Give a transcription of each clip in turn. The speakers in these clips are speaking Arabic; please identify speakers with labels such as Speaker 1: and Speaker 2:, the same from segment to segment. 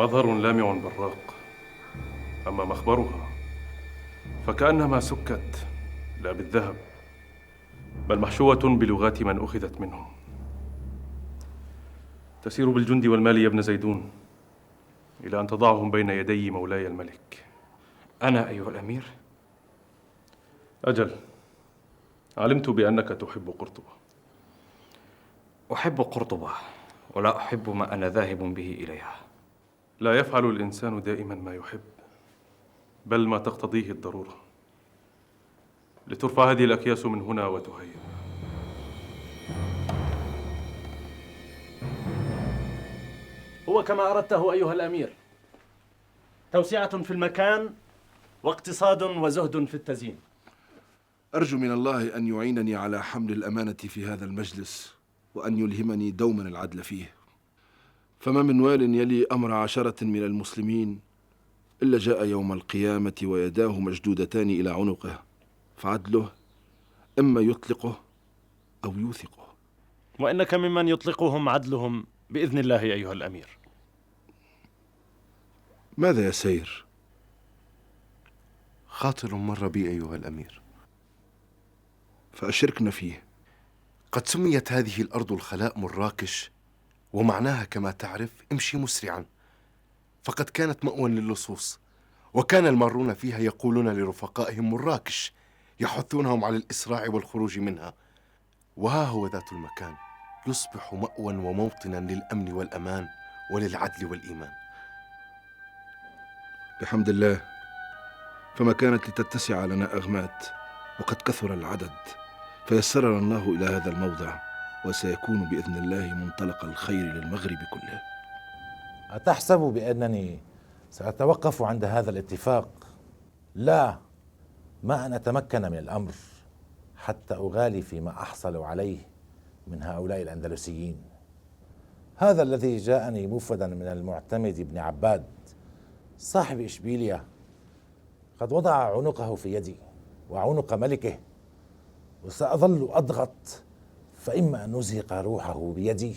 Speaker 1: مظهر لامع براق، أما مخبرها فكأنما سكت لا بالذهب، بل محشوة بلغات من أخذت منهم. تسير بالجند والمال يا ابن زيدون إلى أن تضعهم بين يدي مولاي الملك.
Speaker 2: أنا أيها الأمير؟
Speaker 1: أجل، علمت بأنك تحب قرطبة.
Speaker 2: أحب قرطبة، ولا أحب ما أنا ذاهب به إليها.
Speaker 1: لا يفعل الإنسان دائما ما يحب، بل ما تقتضيه الضرورة. لترفع هذه الأكياس من هنا وتهيأ.
Speaker 3: هو كما أردته أيها الأمير، توسعة في المكان واقتصاد وزهد في التزيين.
Speaker 4: أرجو من الله أن يعينني على حمل الأمانة في هذا المجلس، وأن يلهمني دوما العدل فيه. فما من وال يلي أمر عشرة من المسلمين إلا جاء يوم القيامة ويداه مشدودتان إلى عنقه، فعدله إما يطلقه أو يوثقه.
Speaker 3: وإنك ممن يطلقهم عدلهم بإذن الله أيها الأمير.
Speaker 4: ماذا يا سير؟
Speaker 5: خاطر مر بي أيها الأمير،
Speaker 4: فأشركنا فيه.
Speaker 5: قد سميت هذه الأرض الخلاء مراكش، ومعناها كما تعرف امشي مسرعا، فقد كانت مأوى للصوص، وكان المارون فيها يقولون لرفقائهم مراكش، يحثونهم على الإسراع والخروج منها. وها هو ذات المكان يصبح مأوى وموطنا للأمن والأمان وللعدل والإيمان.
Speaker 4: بحمد الله، فما كانت لتتسع لنا أغمات، وقد كثر العدد، فيسرنا الله إلى هذا الموضع، وسيكون بإذن الله منطلق الخير للمغرب كله.
Speaker 6: أتحسب بأنني سأتوقف عند هذا الاتفاق؟ لا، ما أن أتمكن من الأمر حتى أغالي فيما أحصل عليه من هؤلاء الأندلسيين. هذا الذي جاءني مفدا من المعتمد بن عباد صاحب إشبيلية قد وضع عنقه في يدي وعنق ملكه، وسأظل أضغط، فإما أن نزهق روحه بيدي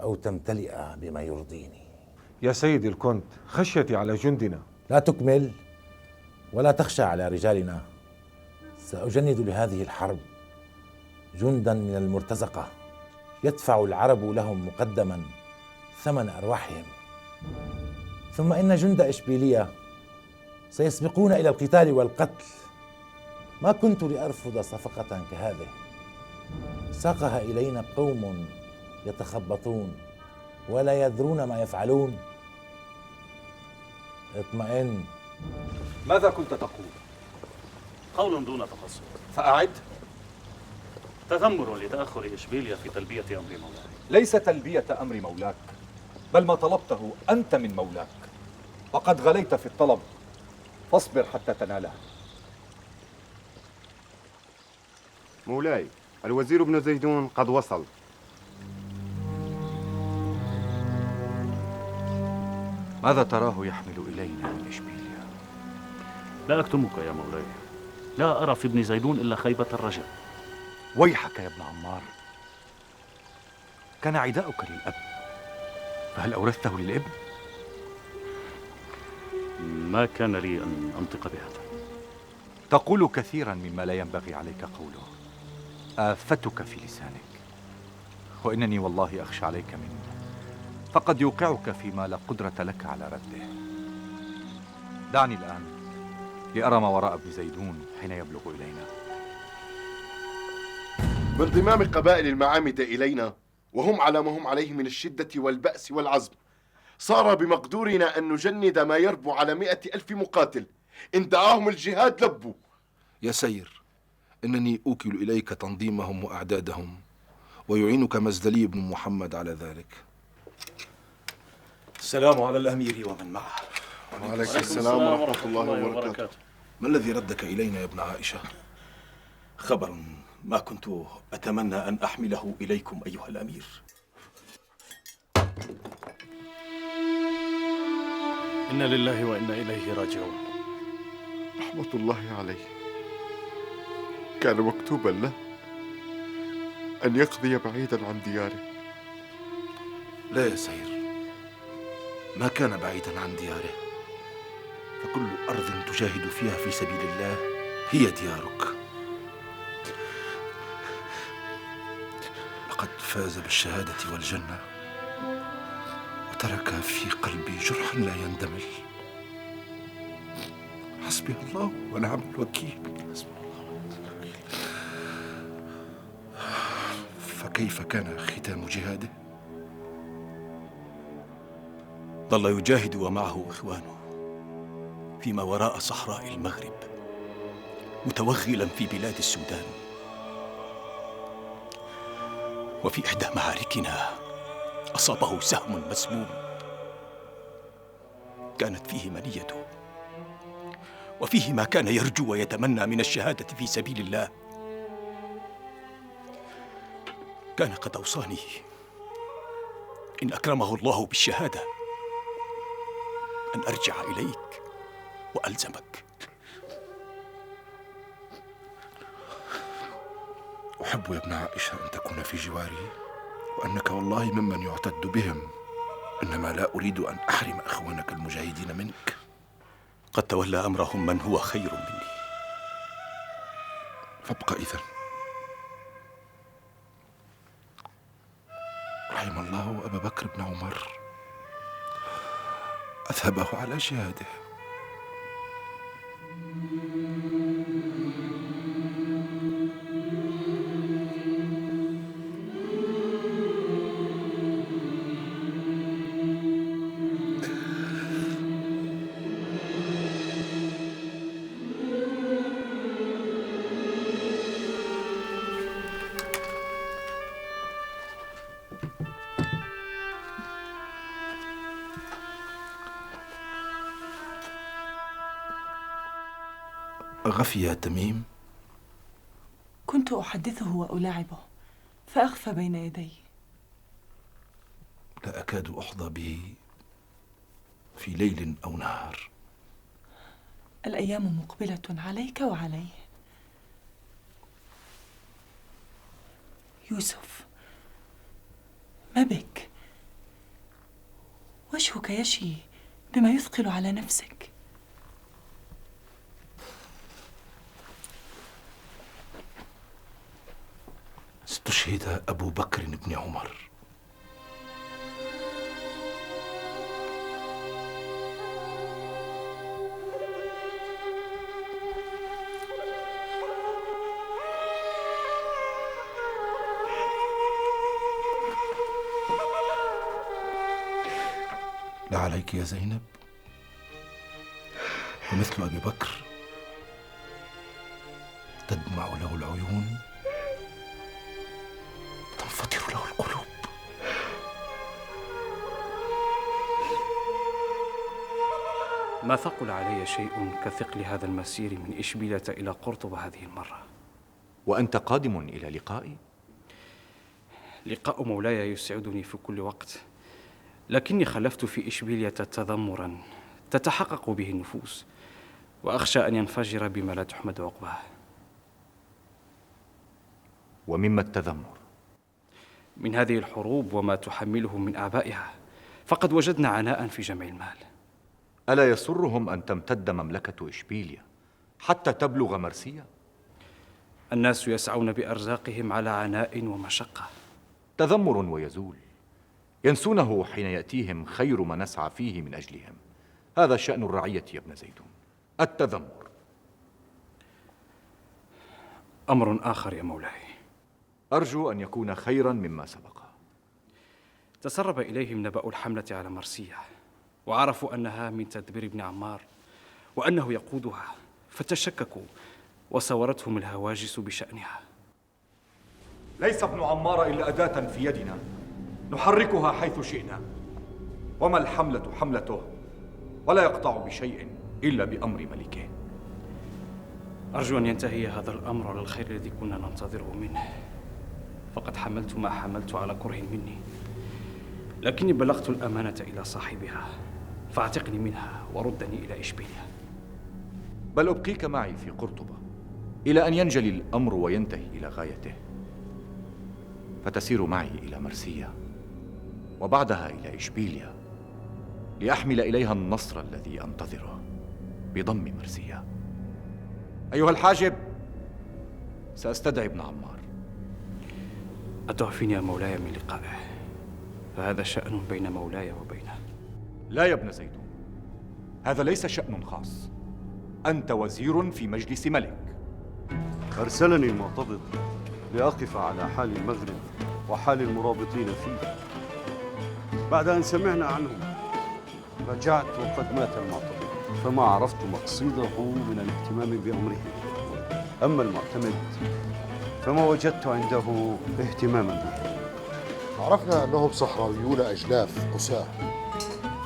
Speaker 6: أو تمتلئ بما يرضيني.
Speaker 7: يا سيدي الكونت، خشيتي على جندنا.
Speaker 6: لا تكمل ولا تخشى على رجالنا. سأجند لهذه الحرب جندا من المرتزقة يدفع العرب لهم مقدما ثمن أرواحهم، ثم إن جند إشبيلية سيسبقون إلى القتال والقتل. ما كنت لأرفض صفقة كهذه، ساقها إلينا قوم يتخبطون ولا يدرون ما يفعلون. اطمئن.
Speaker 8: ماذا كنت تقول؟
Speaker 3: قول دون تقصد.
Speaker 8: فأعد.
Speaker 3: تذمر لتأخر إشبيلية في تلبية أمر مولاي.
Speaker 8: ليس تلبية أمر مولاك، بل ما طلبته أنت من مولاك، وقد غليت في الطلب، فاصبر حتى تنالها.
Speaker 9: مولاي، الوزير ابن زيدون قد وصل.
Speaker 10: ماذا تراه يحمل إلينا من إشبيلية؟
Speaker 3: لا أكتمك يا مولاي، لا أرى في ابن زيدون إلا خيبة الرجاء.
Speaker 10: ويحك يا ابن عمار، كان عداؤك للأب، فهل أورثته للابن؟
Speaker 3: ما كان لي أن أنطق بهذا.
Speaker 10: تقول كثيرا مما لا ينبغي عليك قوله، آفتك في لسانك، وإنني والله أخشى عليك منه، فقد يوقعك فيما لا قدرة لك على رده. دعني الآن لأرى ما وراء ابن زيدون حين يبلغ إلينا.
Speaker 5: بانضمام قبائل المعامدة إلينا، وهم على ما هم عليه من الشدة والبأس والعزم، صار بمقدورنا أن نجند ما يربو على 100,000 مقاتل. إن دعاهم الجهاد لبوا.
Speaker 4: يا سير، إنني أوكل إليك تنظيمهم وأعدادهم، ويعينك مزدلي بن محمد على ذلك.
Speaker 11: السلام على الأمير ومن معه.
Speaker 5: وعليكم السلام ورحمة الله وبركاته.
Speaker 4: ما الذي ردك إلينا يا ابن عائشة؟
Speaker 11: خبر ما كنت أتمنى أن أحمله إليكم أيها الأمير.
Speaker 3: إنا لله وإنا إليه راجعون.
Speaker 5: رحمة الله عليه، كان مكتوبا له أن يقضي بعيدا عن دياره.
Speaker 4: لا يا سير، ما كان بعيدا عن دياره، فكل أرض تجاهد فيها في سبيل الله هي ديارك. لقد فاز بالشهادة والجنة، وترك في قلبي جرحا لا يندمل. حسبي الله ونعم الوكيل. حسبي الله ونعم الوكيل. فكيف كان ختام جهاده؟
Speaker 11: ظل يجاهد ومعه إخوانه فيما وراء صحراء المغرب، متوغلا في بلاد السودان. وفي إحدى معاركنا أصابه سهم مسموم كانت فيه منيته، وفيه ما كان يرجو ويتمنى من الشهادة في سبيل الله. كان قد أوصاني إن أكرمه الله بالشهادة أن أرجع إليك وألزمك.
Speaker 4: أحب يا ابن عائشة أن تكون في جواري، وأنك والله ممن يعتد بهم، إنما لا أريد أن أحرم أخوانك المجاهدين منك.
Speaker 11: قد تولى أمرهم من هو خير مني،
Speaker 4: فابق إذن. رحم الله أبا بكر بن عمر، أثابه على جهاده. غفي يا تميم؟
Speaker 12: كنت أحدثه وألاعبه فأغفى بين يدي.
Speaker 4: لا أكاد أحظى به في ليل أو نهار.
Speaker 12: الأيام مقبلة عليك وعليه. يوسف، ما بك؟ وجهك يشي بما يثقل على نفسك.
Speaker 4: استشهد أبو بكر بن عمر. لا عليك يا زينب، ومثل أبي بكر تدمع له العيون، تنفطر له القلوب.
Speaker 2: ما ثقل علي شيء كثقل هذا المسير من إشبيلية إلى قرطبة هذه المرة.
Speaker 10: وأنت قادم إلى لقائي؟
Speaker 2: لقاء مولاي يسعدني في كل وقت، لكني خلفت في إشبيلية تذمرا تتحقق به النفوس، وأخشى أن ينفجر بما لا تحمد عقباه.
Speaker 10: ومما التذمر؟
Speaker 2: من هذه الحروب وما تحمله من أعبائها، فقد وجدنا عناء في جمع المال.
Speaker 10: ألا يسرهم أن تمتد مملكة إشبيلية حتى تبلغ مرسية؟
Speaker 2: الناس يسعون بأرزاقهم على عناء ومشقة.
Speaker 10: تذمر ويزول، ينسونه حين يأتيهم خير ما نسعى فيه من أجلهم. هذا شأن الرعية يا ابن زيدون، التذمر.
Speaker 2: أمر آخر يا مولاي،
Speaker 10: أرجو أن يكون خيرا مما سبق.
Speaker 2: تسرب إليهم نبأ الحملة على مرسية، وعرفوا أنها من تدبير ابن عمار وأنه يقودها، فتشككوا وسورتهم الهواجس بشأنها.
Speaker 8: ليس ابن عمار إلا أداة في يدنا نحركها حيث شئنا، وما الحملة حملته، ولا يقطع بشيء إلا بأمر ملكه.
Speaker 2: أرجو أن ينتهي هذا الأمر على الخير الذي كنا ننتظره منه، فقد حملت ما حملت على كره مني، لكني بلغت الأمانة إلى صاحبها، فاعتقني منها وردني إلى إشبيلية.
Speaker 10: بل أبقيك معي في قرطبة إلى أن ينجلي الأمر وينتهي إلى غايته، فتسير معي إلى مرسية، وبعدها إلى إشبيلية، لأحمل إليها النصر الذي أنتظره بضم مرسية. أيها الحاجب، سأستدعي ابن عمار.
Speaker 2: أتعفيني يا مولاي من لقائه، فهذا شأن بين مولاي وبينه.
Speaker 10: لا يا ابن زيدون، هذا ليس شأن خاص. أنت وزير في مجلس ملك.
Speaker 13: أرسلني المعتضد لأقف على حال المغرب وحال المرابطين فيه. بعد أن سمعنا عنهم رجعت وقد مات المعتضد، فما عرفت مقصده من الاهتمام بأمره. أما المعتمد فما وجدت عنده اهتماما به.
Speaker 14: عرفنا أنهم صحراويون أجلاف قساة،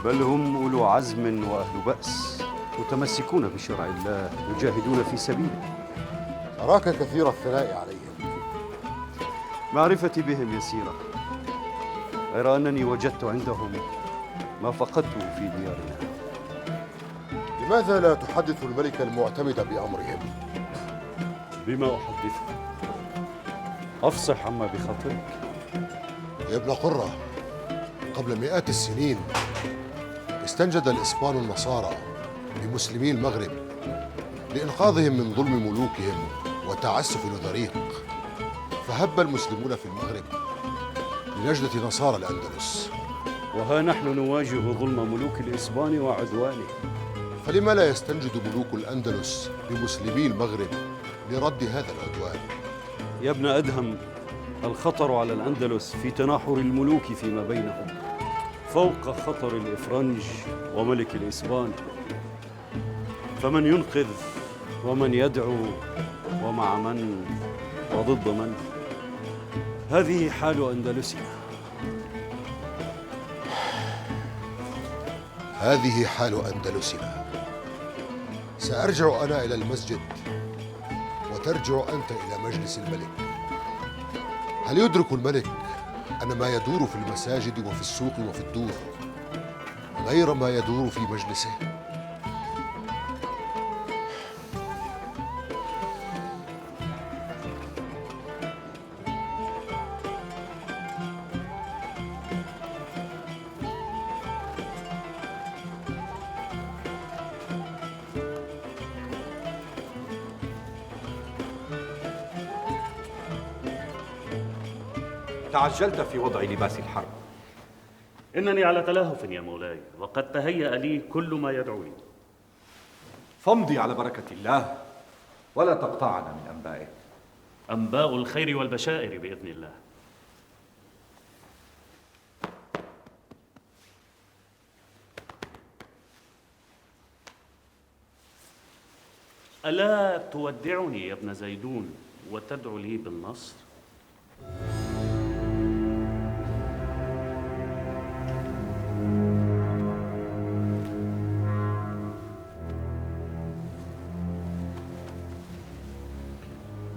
Speaker 13: بل هم أولو عزم وأهل بأس، متمسكون بشرع الله، يجاهدون في سبيله.
Speaker 14: أراك كثير الثناء عليهم.
Speaker 13: معرفتي بهم يسيرة، غير أنني وجدت عندهم ما فقدته في ديارنا.
Speaker 14: لماذا لا تحدث الملك المعتمد بأمرهم؟
Speaker 13: بما أحدثه؟ أفصح عما بخاطرك.
Speaker 14: يا ابن قرة، قبل مئات السنين استنجد الإسبان النصارى بمسلمي المغرب لإنقاذهم من ظلم ملوكهم وتعسف الغريق، فهب المسلمون في المغرب لنجدة نصارى الأندلس.
Speaker 13: وها نحن نواجه ظلم ملوك الإسبان وعدوانهم.
Speaker 14: فلما لا يستنجد ملوك الأندلس بمسلمي المغرب لرد هذا العدوان؟
Speaker 13: يا ابن أدهم، الخطر على الأندلس في تناحر الملوك فيما بينهم فوق خطر الإفرنج وملك الإسبان. فمن ينقذ ومن يدعو ومع من وضد من؟ هذه حال أندلسنا.
Speaker 14: هذه حال أندلسنا. سأرجع أنا إلى المسجد وترجع أنت إلى مجلس الملك. هل يدرك الملك أن ما يدور في المساجد وفي السوق وفي الدور غير ما يدور في مجلسه؟
Speaker 10: تعجلت في وضع لباس الحرب.
Speaker 3: إنني على تلاهف يا مولاي، وقد تهيأ لي كل ما يدعوني.
Speaker 10: فامضي على بركة الله ولا تقطعنا من أنبائك.
Speaker 3: أنباء الخير والبشائر بإذن الله. ألا تودعني يا ابن زيدون وتدعو لي بالنصر؟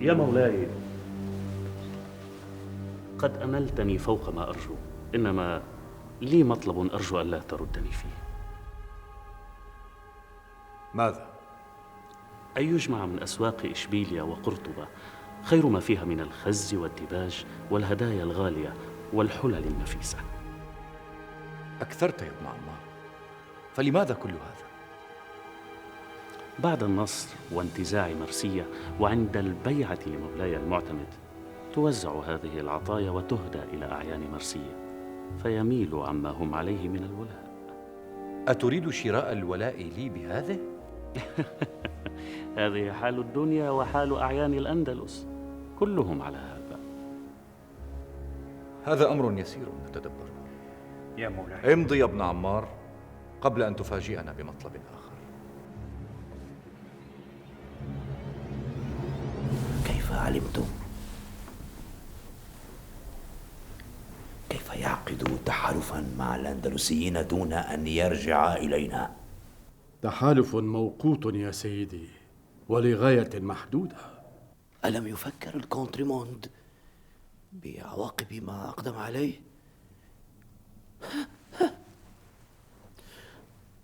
Speaker 3: يا مولاي، قد أملتني فوق ما أرجو، إنما لي مطلب أرجو ألا تردني فيه.
Speaker 10: ماذا؟
Speaker 3: أن يجمع من أسواق إشبيليا وقرطبة خير ما فيها من الخز والديباج والهدايا الغالية والحلل النفيسة.
Speaker 10: أكثرت يا ابن عمار، فلماذا كل هذا؟
Speaker 3: بعد النصر وانتزاع مرسية وعند البيعة لمولاي المعتمد توزع هذه العطايا وتهدى إلى أعيان مرسية، فيميل عما هم عليه من الولاء.
Speaker 10: أتريد شراء الولاء لي بهذه؟
Speaker 3: هذه حال الدنيا وحال أعيان الأندلس، كلهم على هذا.
Speaker 10: هذا أمر يسير نتدبره
Speaker 2: يا مولاي.
Speaker 10: امضي يا ابن عمار قبل أن تفاجئنا بمطلب آخر.
Speaker 15: كيف علمتم؟ كيف يعقد تحالفا مع الأندلسيين دون أن يرجع إلينا؟
Speaker 16: تحالف موقوت يا سيدي، ولغاية محدودة.
Speaker 15: ألم يفكر الكونتريموند بعواقب ما أقدم عليه؟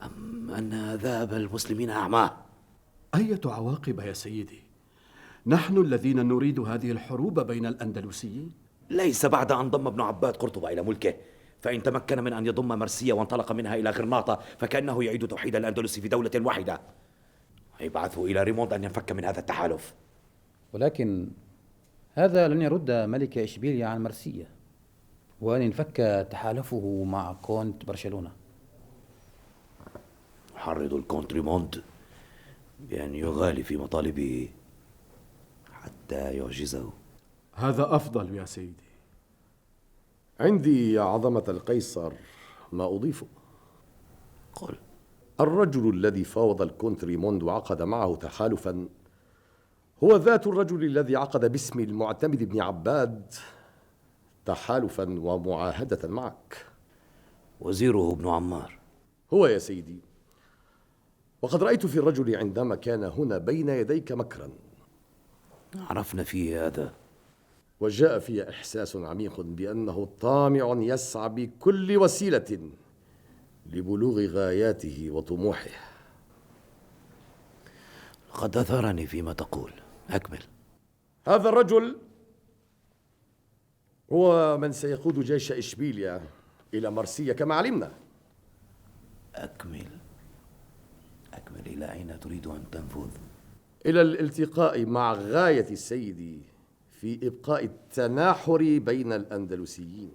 Speaker 15: أم أن ذهب المسلمين أعماه؟
Speaker 16: أية عواقب يا سيدي؟ نحن الذين نريد هذه الحروب بين الأندلسيين.
Speaker 15: ليس بعد أن ضم ابن عباد قرطبة إلى ملكه فإن تمكن من أن يضم مرسية وانطلق منها إلى غرناطة فكأنه يعيد توحيد الأندلس في دولة واحدة. يبعثه إلى ريموند أن ينفك من هذا التحالف.
Speaker 17: ولكن هذا لن يرد ملك إشبيلية عن مرسية، وأن ينفك تحالفه مع كونت برشلونة.
Speaker 15: يحرض الكونت ريموند بأن يغالي في مطالبه حتى يعجزه.
Speaker 16: هذا أفضل يا سيدي.
Speaker 18: عندي يا عظمة القيصر ما أضيفه.
Speaker 15: قل.
Speaker 18: الرجل الذي فاوض الكونت ريموند وعقد معه تحالفا هو ذات الرجل الذي عقد باسم المعتمد بن عباد تحالفا ومعاهدة معك.
Speaker 15: وزيره ابن عمار.
Speaker 18: هو يا سيدي. وقد رأيت في الرجل عندما كان هنا بين يديك مكرا
Speaker 15: عرفنا فيه هذا،
Speaker 18: وجاء في إحساس عميق بأنه طامع يسعى بكل وسيلة لبلوغ غاياته وطموحه.
Speaker 15: قد أثارني فيما تقول، أكمل.
Speaker 18: هذا الرجل هو من سيقود جيش إشبيلية إلى مرسية كما علمنا.
Speaker 15: أكمل إلى أين تريد أن تنفذ؟
Speaker 18: إلى الالتقاء مع غاية سيدي في إبقاء التناحر بين الأندلسيين.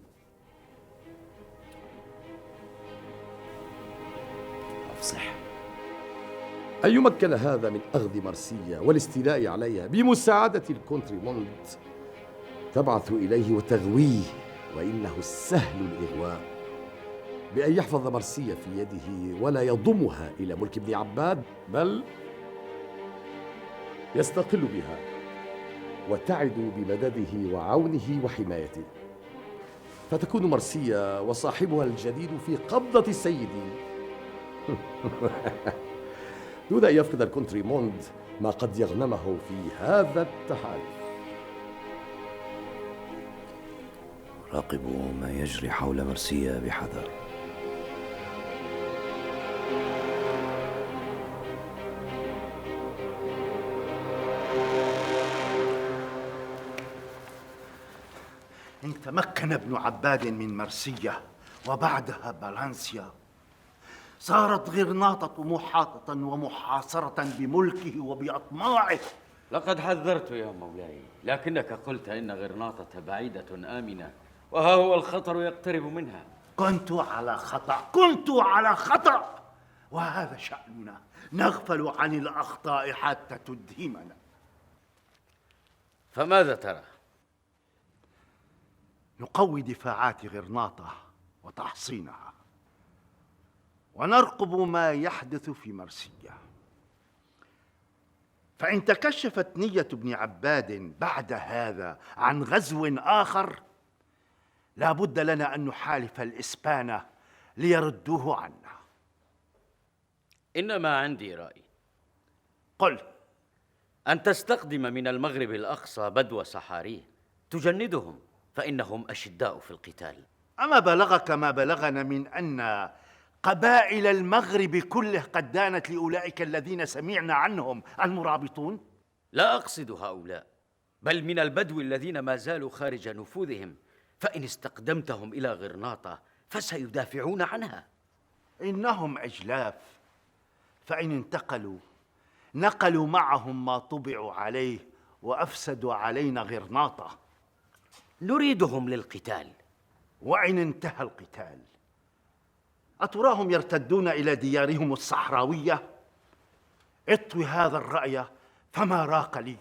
Speaker 15: أفصح.
Speaker 18: أن يمكن هذا من أخذ مرسية والاستيلاء عليها بمساعدة الكونت ريموند تبعث إليه وتغويه، وإنه السهل الإغواء بأن يحفظ مرسية في يده ولا يضمها إلى ملك ابن عباد، بل يستقل بها وتعد بمدده وعونه وحمايته، فتكون مرسية وصاحبها الجديد في قبضة سيدي دون أن يفقد الكونت ريموند ما قد يغنمه في هذا التحالف.
Speaker 15: راقبوا ما يجري حول مرسية بحذر.
Speaker 19: إن تمكن ابن عباد من مرسية وبعدها فالنسيا، صارت غرناطة محاطة ومحاصرة بملكه وبأطماعه.
Speaker 20: لقد حذرت يا مولاي، لكنك قلت إن غرناطة بعيدة آمنة، وها هو الخطر يقترب منها.
Speaker 19: كنت على خطأ، وهذا شأننا، نغفل عن الأخطاء حتى تدهمنا.
Speaker 20: فماذا ترى؟
Speaker 19: نقوي دفاعات غرناطة وتحصينها، ونرقب ما يحدث في مرسية. فإن تكشفت نية ابن عباد بعد هذا عن غزو آخر، لا بد لنا أن نحالف الإسبان ليردوه عنا.
Speaker 20: إنما عندي رأي.
Speaker 19: قل.
Speaker 20: أن تستخدم من المغرب الأقصى بدو سحاريه تجندهم، فإنهم أشداء في القتال.
Speaker 19: أما بلغك ما بلغنا من أن قبائل المغرب كله قد دانت لأولئك الذين سمعنا عنهم المرابطون؟
Speaker 20: لا أقصد هؤلاء، بل من البدو الذين ما زالوا خارج نفوذهم، فإن استقدمتهم إلى غرناطة فسيدافعون عنها.
Speaker 19: إنهم عجلاف، فإن انتقلوا نقلوا معهم ما طبعوا عليه وأفسدوا علينا غرناطة.
Speaker 20: نريدهم للقتال.
Speaker 19: وإن انتهى القتال أتراهم يرتدون إلى ديارهم الصحراوية؟ اطوي هذا الرأي فما راق لي.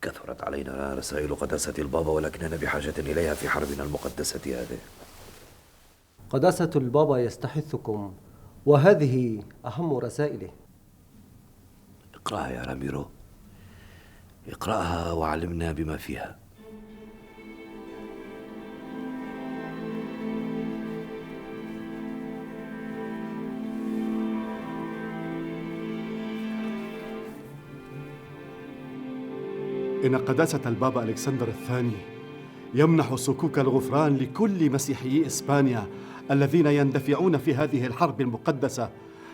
Speaker 15: كثرت علينا رسائل قداسة البابا، ولكننا بحاجة إليها في حربنا المقدسة هذه.
Speaker 21: قداسة البابا يستحثكم، وهذه أهم رسائله.
Speaker 15: اقرأها يا راميرو، اقرأها وعلمنا بما فيها.
Speaker 16: إن قداسة البابا ألكسندر الثاني يمنح صكوك الغفران لكل مسيحيي إسبانيا الذين يندفعون في هذه الحرب المقدسة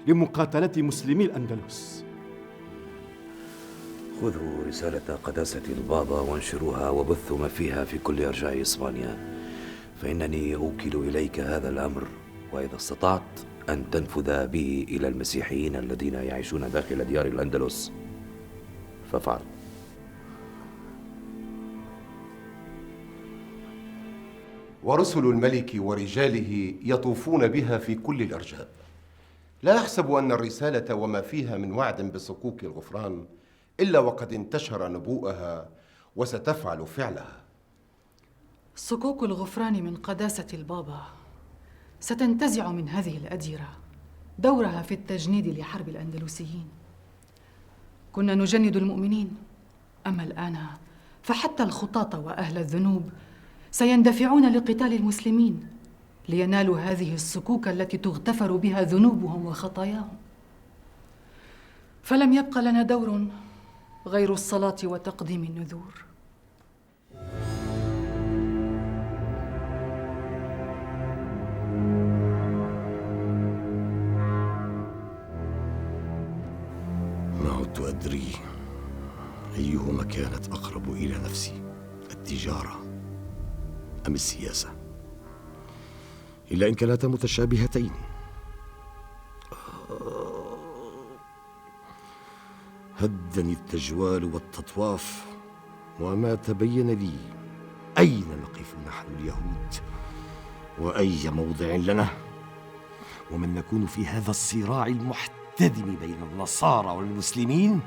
Speaker 16: لمقاتلة مسلمي الأندلس.
Speaker 15: خذوا رسالة قداسة البابا وانشروها وبثوا ما فيها في كل أرجاء إسبانيا، فإنني أوكل إليك هذا الأمر، وإذا استطعت أن تنفذ به إلى المسيحيين الذين يعيشون داخل ديار الأندلس فافعل.
Speaker 1: ورسل الملك ورجاله يطوفون بها في كل الأرجاء. لا يحسب أن الرسالة وما فيها من وعد بصكوك الغفران إلا وقد انتشر نبوءها وستفعل فعلها.
Speaker 22: صكوك الغفران من قداسة البابا ستنتزع من هذه الأديرة دورها في التجنيد لحرب الأندلسيين. كنا نجند المؤمنين، أما الآن فحتى الخطاة وأهل الذنوب سيندفعون لقتال المسلمين لينالوا هذه الصكوك التي تغتفر بها ذنوبهم وخطاياهم. فلم يبق لنا دور غير الصلاة وتقديم النذور.
Speaker 18: ما عدت أدري أيهما كانت أقرب إلى نفسي، التجارة أم السياسة، إلا إن كانتا متشابهتين. هدني التجوال والتطواف وما تبين لي أين نقف نحن اليهود وأي موضع لنا، ومن نكون في هذا الصراع المحتدم بين النصارى والمسلمين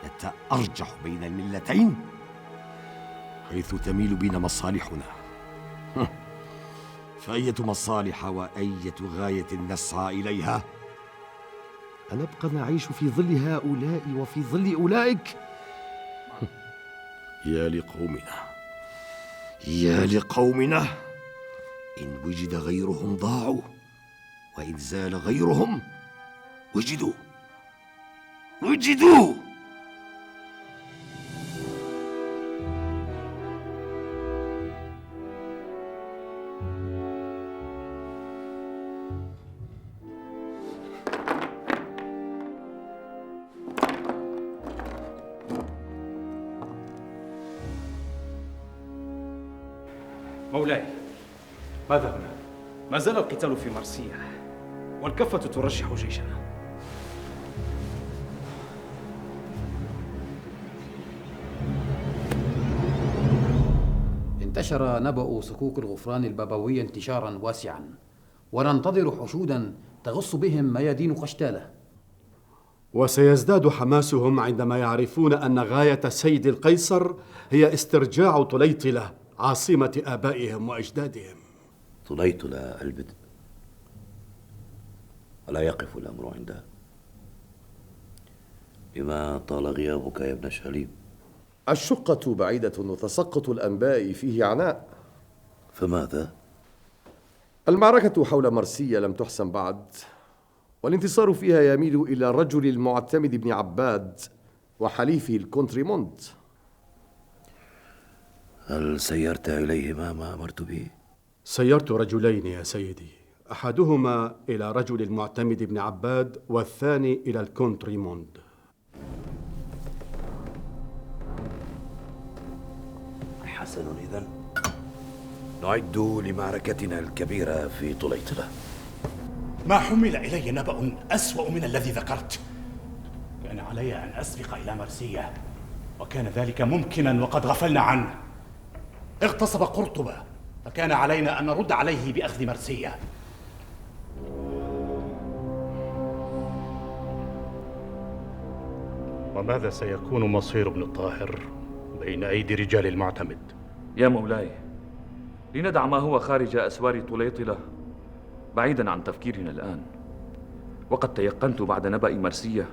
Speaker 18: نتأرجح بين الملتين حيث تميل بنا مصالحنا. فأية مصالح وأية غاية نسعى إليها؟ أنبقى نعيش في ظل هؤلاء وفي ظل أولئك؟ يا لقومنا، يا لقومنا، إن وجد غيرهم ضاعوا، وإن زال غيرهم وجدوا.
Speaker 2: مولاي،
Speaker 8: ماذا هنا؟
Speaker 2: ما زال القتال في مرسية والكفة ترشح جيشنا.
Speaker 17: انتشر نبأ صكوك الغفران البابوي انتشارا واسعا، وننتظر حشودا تغص بهم ميادين قشتالة.
Speaker 16: وسيزداد حماسهم عندما يعرفون أن غاية سيد القيصر هي استرجاع طليطلة عاصمة آبائهم وأجدادهم.
Speaker 15: طليطلة البدء، ولا يقف الأمر عندها. لما طال غيابك يا ابن شليم؟
Speaker 18: الشقة بعيدة وتسقط الأنباء فيه عناء.
Speaker 15: فماذا؟
Speaker 18: المعركة حول مرسية لم تحسم بعد، والانتصار فيها يميل إلى رجل المعتمد بن عباد وحليفه الكونتريموند.
Speaker 15: هل سيرت إليهما ما أمرت به؟
Speaker 16: سيرت رجلين يا سيدي، أحدهما إلى رجل المعتمد بن عباد والثاني إلى الكونتريموند.
Speaker 15: حسن، إذن نعد لمعركتنا الكبيرة في طليطلة.
Speaker 11: ما حمل إلي نبأ أسوأ من الذي ذكرت. كان علي أن أسبق إلى مرسية، وكان ذلك ممكنا وقد غفلنا عنه. اغتصب قرطبة، فكان علينا أن نرد عليه بأخذ مرسية.
Speaker 23: وماذا سيكون مصير ابن الطاهر بين أيدي رجال المعتمد؟
Speaker 24: يا مولاي، لندع ما هو خارج أسوار طليطلة بعيدا عن تفكيرنا الآن. وقد تيقنت بعد نبأ مرسية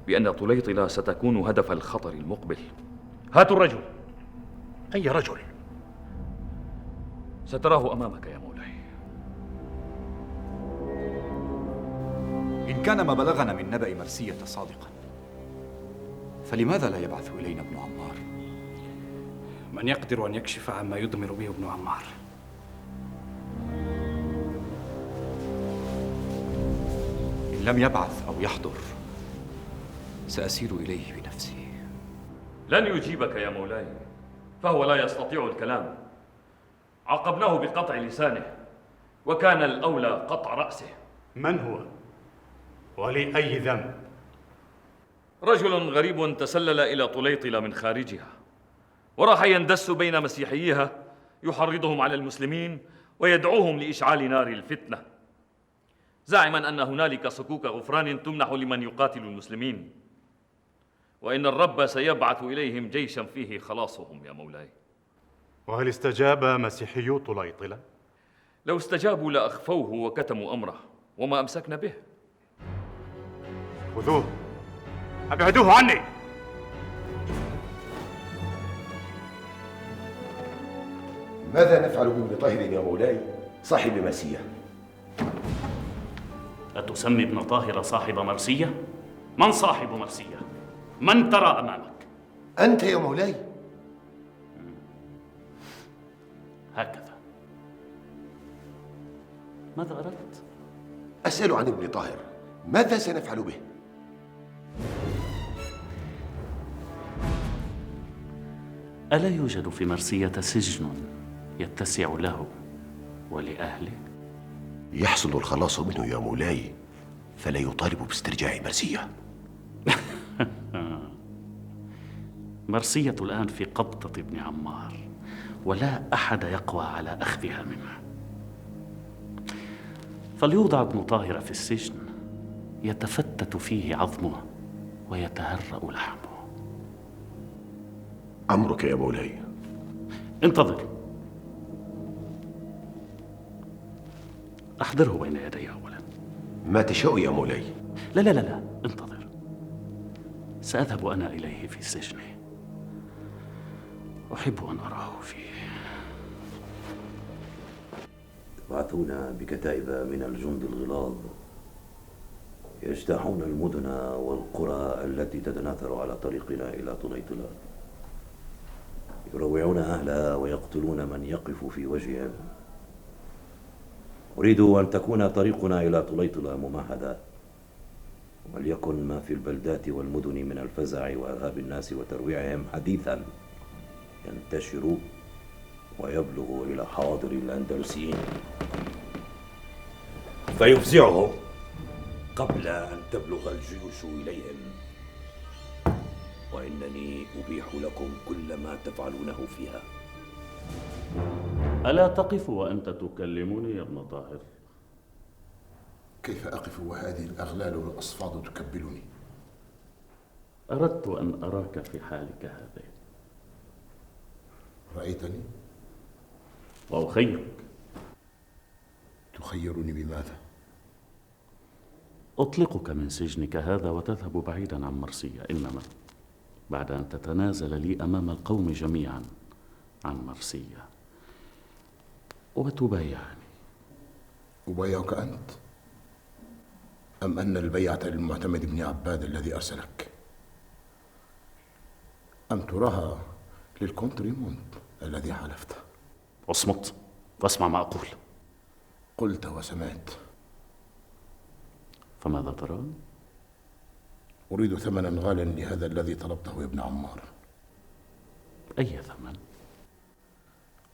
Speaker 24: بأن طليطلة ستكون هدف الخطر المقبل.
Speaker 11: هاتوا الرجل.
Speaker 23: أي رجل؟
Speaker 24: ستراه أمامك يا مولاي.
Speaker 10: إن كان ما بلغنا من نبأ مرسية صادقا، فلماذا لا يبعث إلينا ابن عمار؟
Speaker 2: من يقدر أن يكشف عما يضمر به ابن عمار؟
Speaker 10: إن لم يبعث أو يحضر سأسير إليه بنفسي.
Speaker 24: لن يجيبك يا مولاي، فهو لا يستطيع الكلام. عاقبناه بقطع لسانه، وكان الأولى قطع رأسه.
Speaker 23: من هو؟ ولأي ذنب؟
Speaker 24: رجل غريب تسلل إلى طليطلة من خارجها، وراح يندس بين مسيحييها يحرضهم على المسلمين ويدعوهم لإشعال نار الفتنة، زاعما أن هنالك صكوك غفران تمنح لمن يقاتل المسلمين، وإن الرب سيبعث إليهم جيشا فيه خلاصهم يا مولاي.
Speaker 23: وهل استجاب مسيحيو طليطلة؟
Speaker 24: لو استجابوا لأخفوه وكتموا أمره، وما أمسكنا به.
Speaker 23: خذوه، أبعدوه عني.
Speaker 18: ماذا نفعل بابن طاهر يا مولاي صاحب مرسية؟
Speaker 3: أتسمي ابن طاهر صاحب مرسية؟ من صاحب مرسية؟ من ترى أمامك؟
Speaker 18: أنت يا مولاي.
Speaker 3: هكذا. ماذا أردت؟
Speaker 18: أسأل عن ابن طاهر، ماذا سنفعل به؟
Speaker 3: ألا يوجد في مرسية سجن يتسع له ولأهله؟
Speaker 18: يحصل الخلاص منه يا مولاي، فلا يطالب باسترجاع مرسية.
Speaker 3: مرسية الآن في قبضة ابن عمار، ولا أحد يقوى على أخذها منه. فليوضع ابن طاهر في السجن يتفتت فيه عظمه ويتهرأ لحمه.
Speaker 18: أمرك يا مولاي.
Speaker 3: انتظر، أحضره بين يدي أولا.
Speaker 18: ما تشاء يا مولاي.
Speaker 3: لا لا لا لا، انتظر، سأذهب أنا إليه في سجنه، أحب أن أراه فيه.
Speaker 15: يبعثون بكتائب من الجند الغلاظ يجتاحون المدن والقرى التي تتناثر على طريقنا إلى طليطلة، يروعون أهلها ويقتلون من يقف في وجههم. أريد أن تكون طريقنا إلى طليطلة ممهدا، وليكن ما في البلدات والمدن من الفزع وإرهاب الناس وترويعهم حديثا ينتشر ويبلغ إلى حاضر الأندلسيين فيفزعهم قبل أن تبلغ الجيوش إليهم، وإنني أبيح لكم كل ما تفعلونه فيها.
Speaker 3: ألا تقف وأنت تكلمني يا ابن طاهر؟
Speaker 14: كيف أقف وهذه الأغلال والأصفاد تكبلني؟
Speaker 3: أردت أن أراك في حالك هذا.
Speaker 14: رأيتني؟
Speaker 3: وأخيرك.
Speaker 14: تخيرني بماذا؟
Speaker 3: أطلقك من سجنك هذا وتذهب بعيدا عن مرسية، إنما بعد أن تتنازل لي أمام القوم جميعا عن مرسية وتبايعني.
Speaker 14: أبايعك أنت أم أن البيعة للمعتمد بن عباد الذي أرسلك؟ أم تراها للكونت ريموند الذي حلفته؟
Speaker 3: اصمت واسمع ما أقول.
Speaker 14: قلت وسمعت.
Speaker 3: فماذا ترى؟
Speaker 14: أريد ثمنا غالا لهذا الذي طلبته يا ابن عمار.
Speaker 3: أي ثمن؟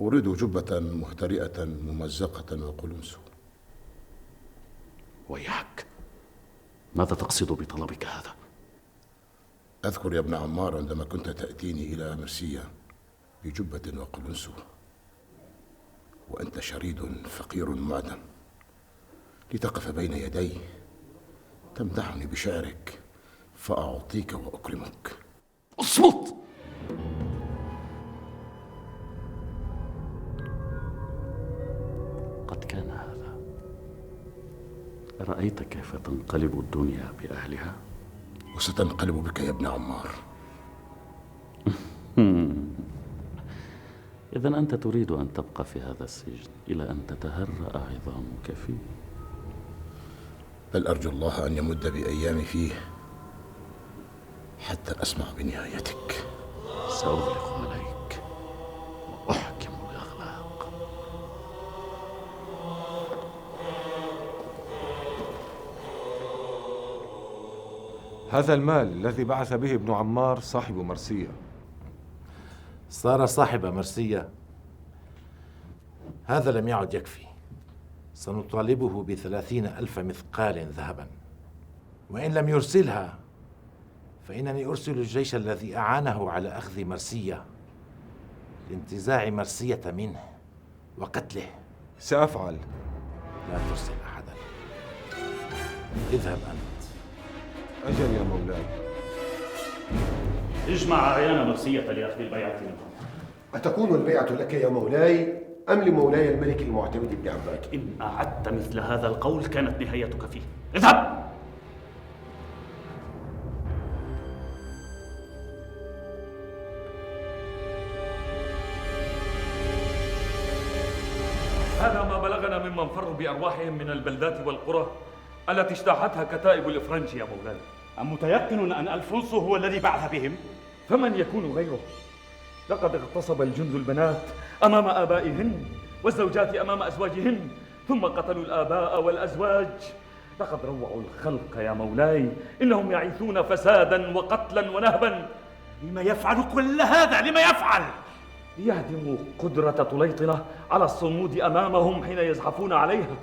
Speaker 14: أريد جبة مهترئة ممزقة وقلنسو.
Speaker 3: ويحك، ماذا تقصد بطلبك هذا؟
Speaker 14: أذكر يا ابن عمار عندما كنت تأتيني إلى مرسية بجبة وقلنسو، وأنت شريد فقير معدم، لتقف بين يدي تمدحني بشعرك فأعطيك وأكرمك.
Speaker 3: اصمت! قد كان هذا. رأيت كيف تنقلب الدنيا بأهلها؟
Speaker 14: وستنقلب بك يا ابن عمار.
Speaker 3: إذن أنت تريد أن تبقى في هذا السجن إلى أن تتهرأ عظامك فيه؟
Speaker 14: بل أرجو الله أن يمد بأيامي فيه حتى أسمع بنهايتك.
Speaker 3: سأغلق عليك وأحكم الإغلاق.
Speaker 8: هذا المال الذي بعث به ابن عمار صاحب مرسية.
Speaker 5: صار صاحب مرسية؟ هذا لم يعد يكفي. سنطالبه ب30,000 مثقال ذهبا، وإن لم يرسلها فإنني أرسل الجيش الذي أعانه على أخذ مرسية لانتزاع مرسية منه وقتله.
Speaker 8: سأفعل.
Speaker 5: لا ترسل أحدا، اذهب أنت.
Speaker 8: أجل يا مولاي.
Speaker 23: اجمع أعيان مرسية لأخذ البيعة منهم.
Speaker 1: أتكون البيعة لك يا مولاي أم لمولاي الملك المعتمد بن عباد؟
Speaker 23: إن أعدت مثل هذا القول كانت نهايتك فيه. اذهب!
Speaker 24: هذا ما بلغنا ممن فروا بأرواحهم من البلدات والقرى التي اجتاحتها كتائب الإفرنج يا مولاي.
Speaker 11: أم متيقن أن ألفونسو هو الذي بعث بهم؟
Speaker 24: فمن يكون غيره؟ لقد اغتصب الجند البنات أمام آبائهن والزوجات أمام أزواجهن، ثم قتلوا الآباء والأزواج. لقد روعوا الخلق يا مولاي، إنهم يعيثون فسادا وقتلا ونهبا.
Speaker 11: لما يفعل كل هذا؟ لما يفعل؟
Speaker 24: ليهدموا قدرة طليطلة على الصمود أمامهم حين يزحفون عليها.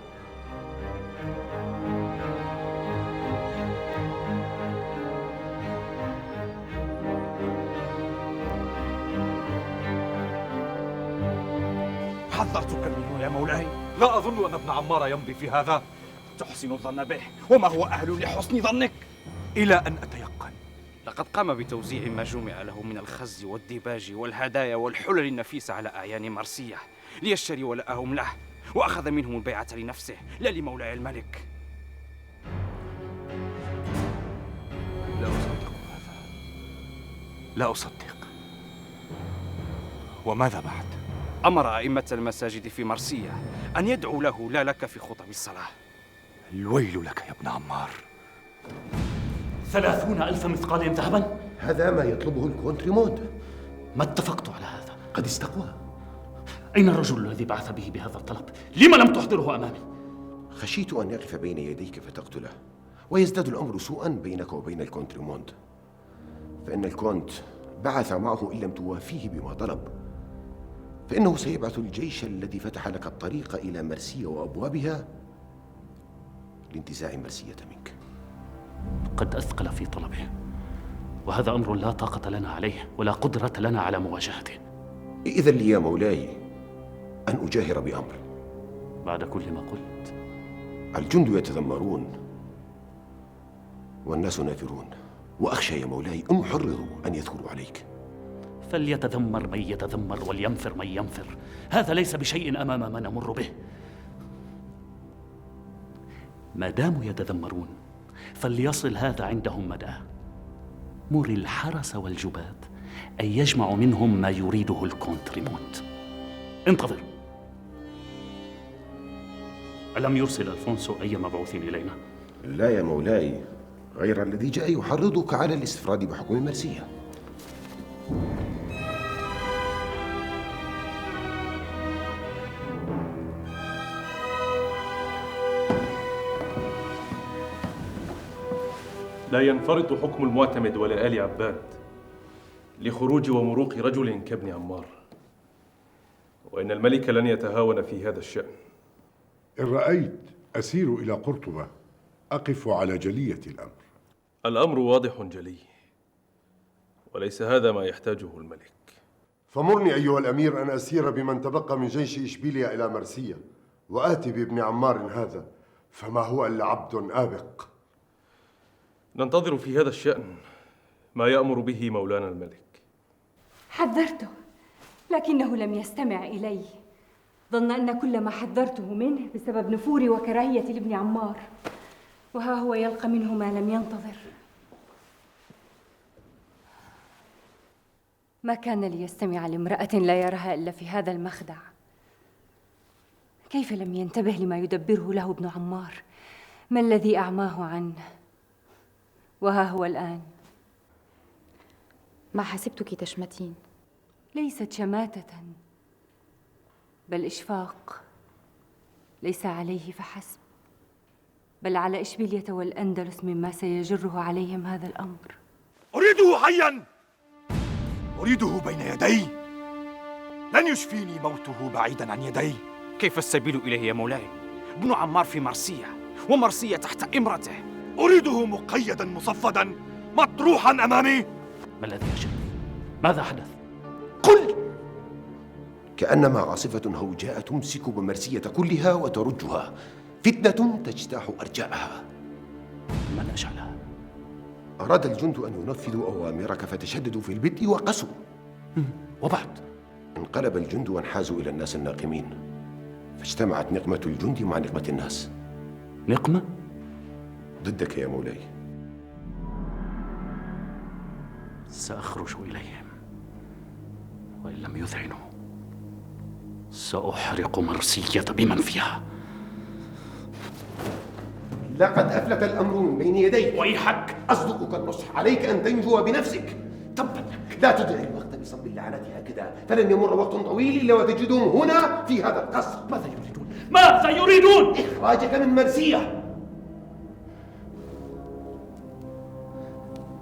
Speaker 11: حذرتك منه يا مولاي.
Speaker 8: لا أظن أن ابن عمار يمضي في هذا.
Speaker 11: تحسن الظن به، وما هو أهل لحسن ظنك؟
Speaker 8: إلى أن أتيقن.
Speaker 2: لقد قام بتوزيع ما جمع له من الخز والديباج والهدايا والحلل النفيسة على أعيان مرسية ليشتري ولاءهم له، وأخذ منهم البيعة لنفسه لا لمولاي الملك.
Speaker 8: لا أصدق هذا، لا أصدق. وماذا بعد؟
Speaker 2: أمر أئمة المساجد في مرسية أن يدعوا له لا لك في خطب الصلاة.
Speaker 8: الويل لك يا ابن عمار.
Speaker 23: 30,000 مثقال ذهبا؟
Speaker 1: هذا ما يطلبه الكونتريموند.
Speaker 23: ما اتفقت على هذا.
Speaker 1: قد استقوى.
Speaker 23: أين الرجل الذي بعث به بهذا الطلب؟ لما لم تحضره أمامي؟
Speaker 1: خشيت أن يقف بين يديك فتقتله، ويزداد الأمر سوءا بينك وبين الكونتريموند، فإن الكونت بعث معه إن لم توافيه بما طلب، فإنه سيبعث الجيش الذي فتح لك الطريق إلى مرسية وأبوابها لانتزاع مرسية منك.
Speaker 23: قد أثقل في طلبه، وهذا أمر لا طاقة لنا عليه ولا قدرة لنا على مواجهته.
Speaker 1: إذن لي يا مولاي أن أجاهر بأمر.
Speaker 23: بعد كل ما قلت؟
Speaker 1: الجند يتذمرون والناس نافرون، وأخشى يا مولاي أن يحرضوا أن يثوروا عليك.
Speaker 23: فليتذمر من يتذمر ولينفر من ينفر، هذا ليس بشيء أمام ما نمر به. ما داموا يتذمرون فليصل هذا عندهم مدى. مر الحرس والجبات أن يجمعوا منهم ما يريده الكونتريموند. انتظر. ألم يرسل ألفونسو أي مبعوث إلينا؟
Speaker 1: لا يا مولاي، غير الذي جاء يحرضك على الاستفراد بحكم مرسية.
Speaker 6: لا ينفرط حكم المعتمد ولا آل عباد لخروج ومروق رجل كابن عمار، وإن الملك لن يتهاون في هذا الشأن.
Speaker 14: إن رأيت أسير إلى قرطبة أقف على جلية الأمر.
Speaker 6: الأمر واضح جلي، وليس هذا ما يحتاجه الملك.
Speaker 14: فمرني أيها الأمير أن أسير بمن تبقى من جيش إشبيلية إلى مرسية، وآتي بابن عمار هذا، فما هو إلا عبد آبق.
Speaker 6: ننتظر في هذا الشأن ما يأمر به مولانا الملك.
Speaker 7: حذرته لكنه لم يستمع إلي، ظن أن كل ما حذرته منه بسبب نفوري وكراهية لابن عمار، وها هو يلقى منه ما لم ينتظر. ما كان ليستمع لامرأة لا يراها إلا في هذا المخدع. كيف لم ينتبه لما يدبره له ابن عمار؟ ما الذي أعماه عنه؟ وها هو الآن.
Speaker 9: ما حسبتك تشمتين.
Speaker 7: ليست شماتة، بل إشفاق، ليس عليه فحسب، بل على إشبيلية والأندلس مما سيجره عليهم هذا الأمر.
Speaker 8: أريده حياً، أريده بين يدي. لن يشفيني موته بعيداً عن يدي.
Speaker 2: كيف السبيل إليه يا مولاي؟ ابن عمار في مرسية، ومرسية تحت إمرته.
Speaker 8: أريده مقيدا مصفدا مطروحا أمامي.
Speaker 23: ما الذي يجري؟ ماذا حدث؟
Speaker 1: قل. كأنما عاصفة هوجاء تمسك بمرسية كلها وترجها، فتنة تجتاح أرجاءها.
Speaker 23: من أشعلها؟
Speaker 1: أراد الجند أن ينفذوا أوامرك فتشددوا في البدء وقسوا.
Speaker 23: وبعد؟
Speaker 1: انقلب الجند وانحازوا إلى الناس الناقمين، فاجتمعت نقمة الجند مع نقمة الناس.
Speaker 23: نقمة؟
Speaker 1: ضدك يا مولاي.
Speaker 23: سأخرج إليهم، وإن لم يذعنوا سأحرق مرسية بمن فيها.
Speaker 1: لقد أفلت الأمر من بين يديك.
Speaker 23: ويحك،
Speaker 1: أصدقك النصح، عليك أن تنجو بنفسك. تبا لك، لا تضيع الوقت بصب اللعنة هكذا، فلن يمر وقت طويل إلا وتجدهم هنا في هذا القصر.
Speaker 23: ماذا يريدون؟ ماذا يريدون؟
Speaker 1: إخراجك من مرسية.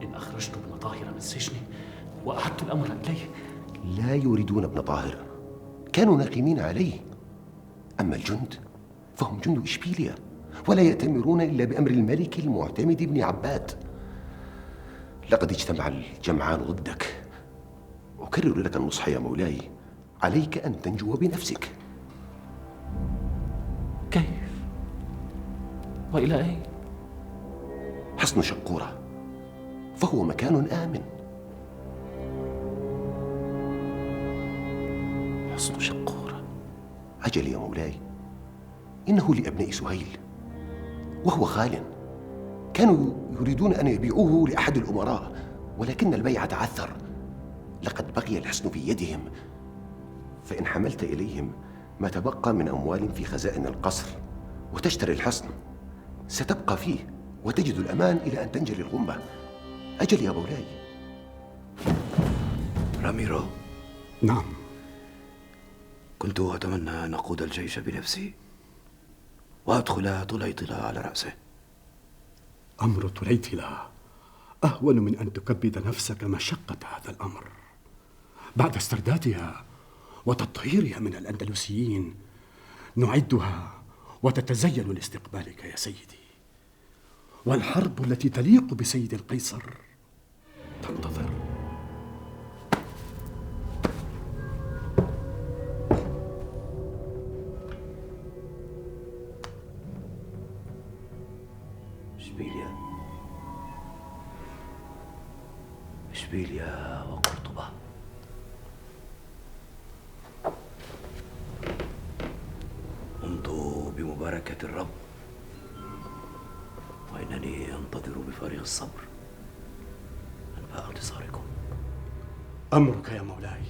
Speaker 23: إن أخرجت ابن طاهر من سجنه وأعدت الأمر إليه.
Speaker 1: لا يريدون ابن طاهر، كانوا ناقمين عليه. أما الجند فهم جند إشبيلية، ولا يأتمرون إلا بأمر الملك المعتمد بن عباد. لقد اجتمع الجمعان ضدك. أكرر لك النصح يا مولاي، عليك أن تنجو بنفسك.
Speaker 23: كيف؟ وإلى أين؟
Speaker 1: حصن شقورة، فهو مكان آمن.
Speaker 23: حصن شقورة؟
Speaker 1: أجل يا مولاي، إنه لأبناء سهيل، وهو خال. كانوا يريدون أن يبيعوه لأحد الأمراء، ولكن البيع تعثر. لقد بقي الحصن في يدهم، فإن حملت إليهم ما تبقى من أموال في خزائن القصر وتشتري الحصن، ستبقى فيه وتجد الأمان إلى أن تنجلي الغمة. أجل يا مولاي.
Speaker 4: راميرو.
Speaker 16: نعم.
Speaker 4: كنت أتمنى أن أقود الجيش بنفسي وأدخل طليطلة على رأسه.
Speaker 16: أمر طليطلة أهون من أن تكبد نفسك مشقة هذا الأمر. بعد استردادها وتطهيرها من الأندلسيين نعدها وتتزين لاستقبالك يا سيدي، والحرب التي تليق بسيد القيصر تنتظر.
Speaker 4: إشبيلية وقرطبة. امضوا بمباركة الرب، وإنني أنتظر بفارغ الصبر أنباء انتصاركم.
Speaker 16: أمرك يا مولاي.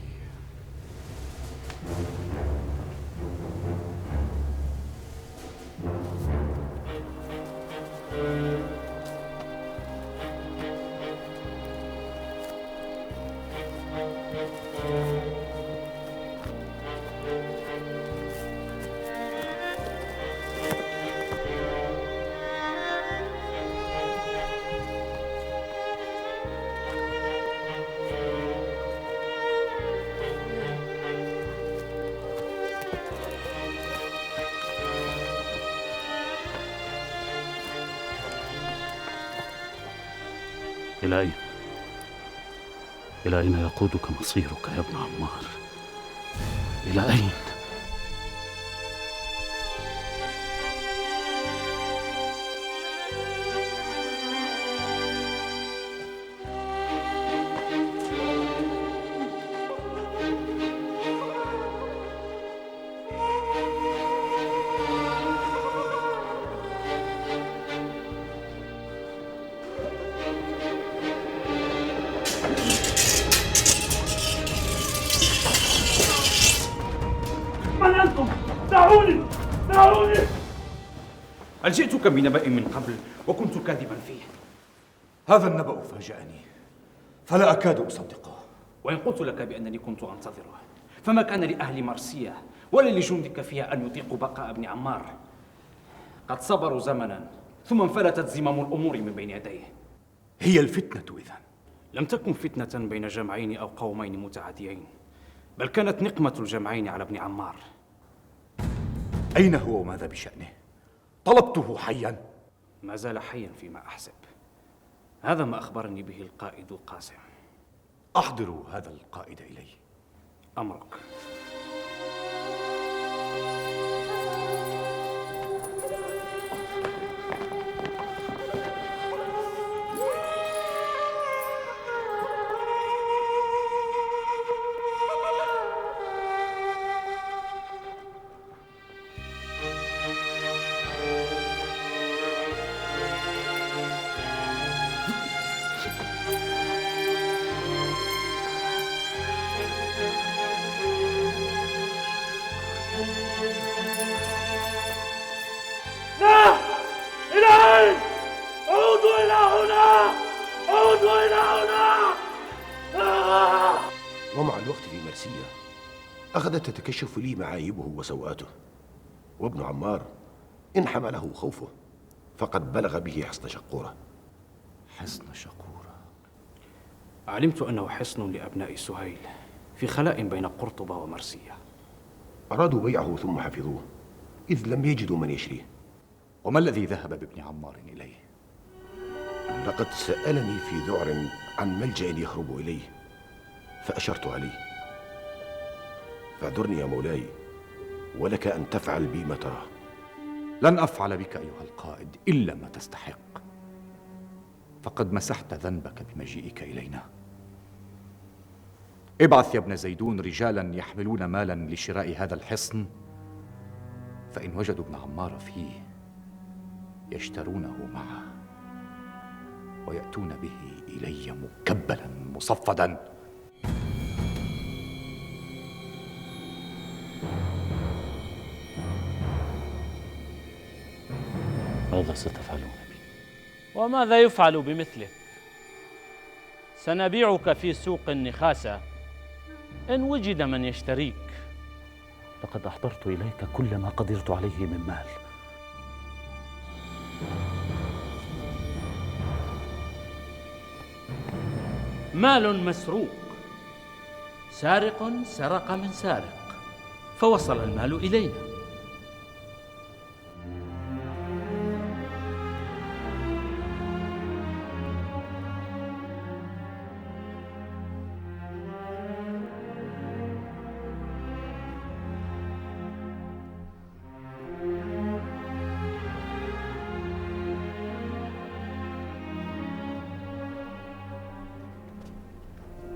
Speaker 23: إلى أين؟ إلى أين يقودك مصيرك يا ابن عمار؟ إلى أين؟
Speaker 2: من أنتم؟ دعوني! دعوني! هل جئتك بنبأ من قبل وكنت كاذبا فيه؟
Speaker 8: هذا النبأ فاجأني، فلا أكاد أصدقه.
Speaker 2: وإن قلت لك بأنني كنت أنتظره، فما كان لأهل مرسية ولا لجندك فيها أن يطيقوا بقاء ابن عمار. قد صبروا زمنا ثم انفلتت زمام الأمور من بين يديه.
Speaker 8: هي الفتنة إذن؟
Speaker 2: لم تكن فتنة بين جمعين أو قومين متعاديين، بل كانت نقمة الجمعين على ابن عمار.
Speaker 11: أين هو وماذا بشأنه؟ طلبته حيا.
Speaker 2: ما زال حيا فيما أحسب. هذا ما أخبرني به القائد قاسم.
Speaker 11: أحضروا هذا القائد إلي.
Speaker 2: أمرك.
Speaker 9: ومع الوقت في مرسية أخذت تتكشف لي معايبه وسوءاته، وابن عمار إن حمله خوفه فقد بلغ به حصن شقورة.
Speaker 11: حصن شقورة؟
Speaker 2: علمت أنه حصن لأبناء سهيل في خلاء بين قرطبة ومرسية.
Speaker 9: أرادوا بيعه ثم حفظوه إذ لم يجدوا من يشريه.
Speaker 11: وما الذي ذهب بابن عمار إليه؟
Speaker 9: لقد سألني في ذعر عن ملجأ يهرب إليه فأشرت عليه. فاعذرني يا مولاي، ولك أن تفعل بي ما تراه.
Speaker 11: لن أفعل بك أيها القائد إلا ما تستحق، فقد مسحت ذنبك بمجيئك إلينا. ابعث يا ابن زيدون رجالا يحملون مالا لشراء هذا الحصن، فإن وجدوا ابن عمار فيه يشترونه معه ويأتون به إلي مكبلا مصفدا.
Speaker 3: ماذا ستفعلون بي؟
Speaker 12: وماذا يفعل بمثلك؟ سنبيعك في سوق النخاسة إن وجد من يشتريك.
Speaker 3: لقد أحضرت إليك كل ما قدرت عليه من مال.
Speaker 12: مال مسروق، سارق سرق من سارق، فوصل المال إلينا.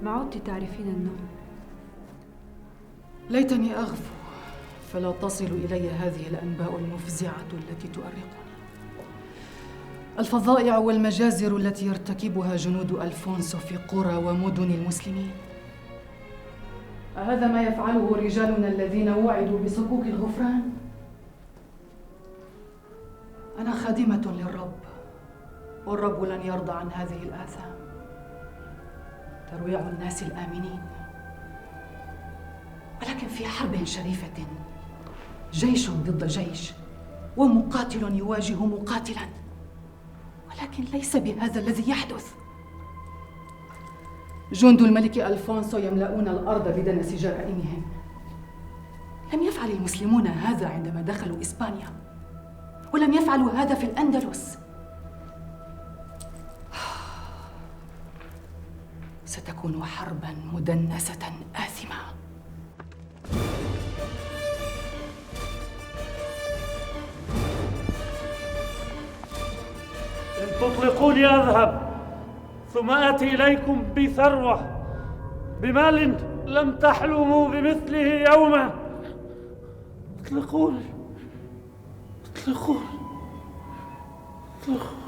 Speaker 7: ما عدت تعرفين النوم.
Speaker 22: ليتني أغفو فلا تصل إلي هذه الأنباء المفزعة التي تؤرقني. الفظائع والمجازر التي يرتكبها جنود ألفونسو في قرى ومدن المسلمين. أهذا ما يفعله رجالنا الذين وعدوا بصكوك الغفران؟ أنا خادمة للرب، والرب لن يرضى عن هذه الآثام. ترويع الناس الآمنين، ولكن في حرب شريفة جيش ضد جيش ومقاتل يواجه مقاتلا، ولكن ليس بهذا الذي يحدث. جند الملك ألفونسو يملؤون الأرض بدنس جرائمهم. لم يفعل المسلمون هذا عندما دخلوا إسبانيا، ولم يفعلوا هذا في الأندلس. ستكون حربا مدنسة آثمة.
Speaker 12: إن تطلقوني أذهب، ثم آتي إليكم بثروة، بمال لم تحلموا بمثله يوما. اطلقوني، اطلقوني، اطلقوني.